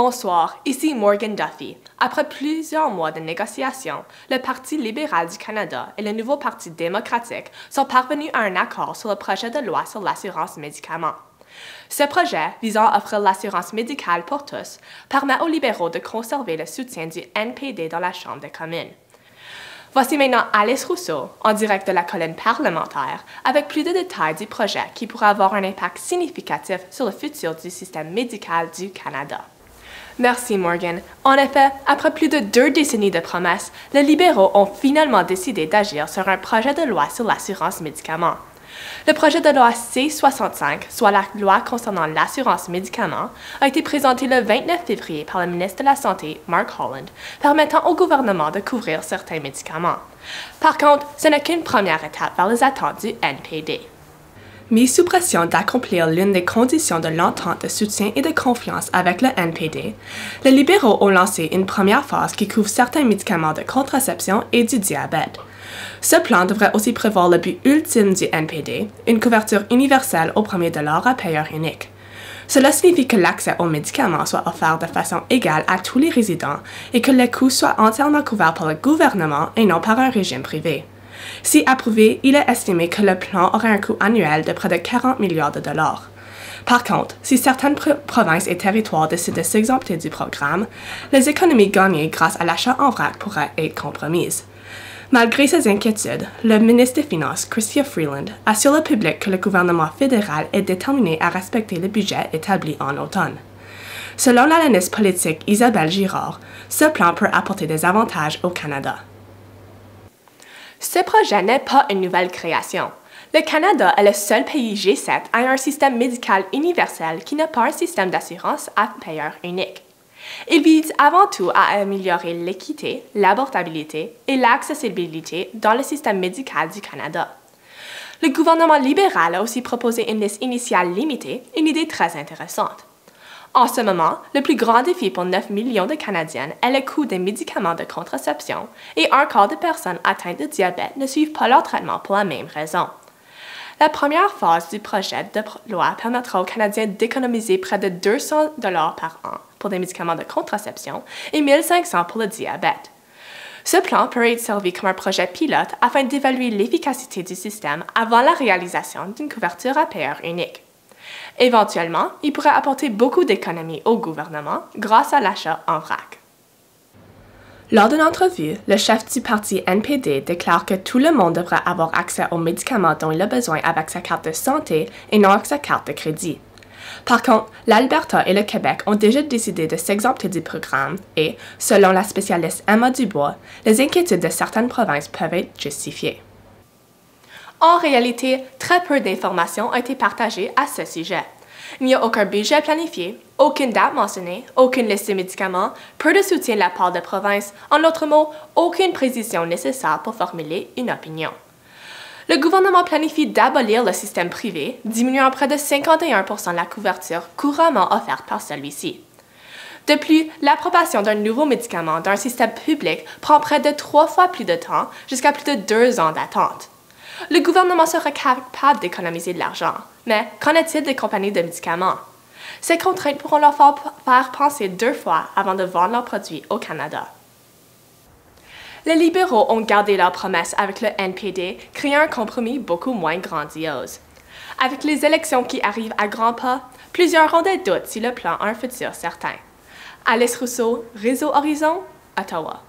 Bonsoir, ici Morgan Duffy. Après plusieurs mois de négociations, le Parti libéral du Canada et le nouveau Parti démocratique sont parvenus à un accord sur le projet de loi sur l'assurance médicaments. Ce projet, visant à offrir l'assurance médicale pour tous, permet aux libéraux de conserver le soutien du NPD dans la Chambre des communes. Voici maintenant Alice Rousseau, en direct de la colonne parlementaire, avec plus de détails du projet qui pourrait avoir un impact significatif sur le futur du système médical du Canada. Merci Morgan. En effet, après plus de 2 décennies de promesses, les libéraux ont finalement décidé d'agir sur un projet de loi sur l'assurance médicaments. Le projet de loi C-65, soit la loi concernant l'assurance médicaments, a été présenté le 29 février par le ministre de la Santé, Mark Holland, permettant au gouvernement de couvrir certains médicaments. Par contre, ce n'est qu'une première étape vers les attentes du NPD. Mis sous pression d'accomplir l'une des conditions de l'entente de soutien et de confiance avec le NPD, les libéraux ont lancé une première phase qui couvre certains médicaments de contraception et du diabète. Ce plan devrait aussi prévoir le but ultime du NPD, une couverture universelle au $1 à payeur unique. Cela signifie que l'accès aux médicaments soit offert de façon égale à tous les résidents et que les coûts soient entièrement couverts par le gouvernement et non par un régime privé. Si approuvé, il est estimé que le plan aurait un coût annuel de près de 40 milliards de dollars. Par contre, si certaines provinces et territoires décident de s'exempter du programme, les économies gagnées grâce à l'achat en vrac pourraient être compromises. Malgré ces inquiétudes, le ministre des Finances, Chrystia Freeland, assure le public que le gouvernement fédéral est déterminé à respecter le budget établi en automne. Selon l'analyste politique Isabelle Girard, ce plan peut apporter des avantages au Canada. Ce projet n'est pas une nouvelle création. Le Canada est le seul pays G7 à un système médical universel qui n'a pas un système d'assurance à payeur unique. Il vise avant tout à améliorer l'équité, l'abordabilité et l'accessibilité dans le système médical du Canada. Le gouvernement libéral a aussi proposé une liste initiale limitée, une idée très intéressante. En ce moment, le plus grand défi pour 9 millions de Canadiennes est le coût des médicaments de contraception et un quart de personnes atteintes de diabète ne suivent pas leur traitement pour la même raison. La première phase du projet de loi permettra aux Canadiens d'économiser près de $200 par an pour des médicaments de contraception et 1 500 pour le diabète. Ce plan pourrait être servi comme un projet pilote afin d'évaluer l'efficacité du système avant la réalisation d'une couverture à payeur unique. Éventuellement, il pourrait apporter beaucoup d'économies au gouvernement grâce à l'achat en vrac. Lors d'une entrevue, le chef du parti NPD déclare que tout le monde devrait avoir accès aux médicaments dont il a besoin avec sa carte de santé et non avec sa carte de crédit. Par contre, l'Alberta et le Québec ont déjà décidé de s'exempter du programme et, selon la spécialiste Emma Dubois, les inquiétudes de certaines provinces peuvent être justifiées. En réalité, très peu d'informations ont été partagées à ce sujet. Il n'y a aucun budget planifié, aucune date mentionnée, aucune liste de médicaments, peu de soutien de la part de provinces, en d'autres mots, aucune précision nécessaire pour formuler une opinion. Le gouvernement planifie d'abolir le système privé, diminuant près de 51% la couverture couramment offerte par celui-ci. De plus, l'approbation d'un nouveau médicament dans un système public prend près de 3 fois plus de temps, jusqu'à plus de 2 ans d'attente. Le gouvernement sera capable d'économiser de l'argent, mais qu'en est-il des compagnies de médicaments? Ces contraintes pourront leur faire penser 2 fois avant de vendre leurs produits au Canada. Les libéraux ont gardé leurs promesses avec le NPD, créant un compromis beaucoup moins grandiose. Avec les élections qui arrivent à grands pas, plusieurs ont des doutes si le plan a un futur certain. Alice Rousseau, Réseau Horizon, Ottawa.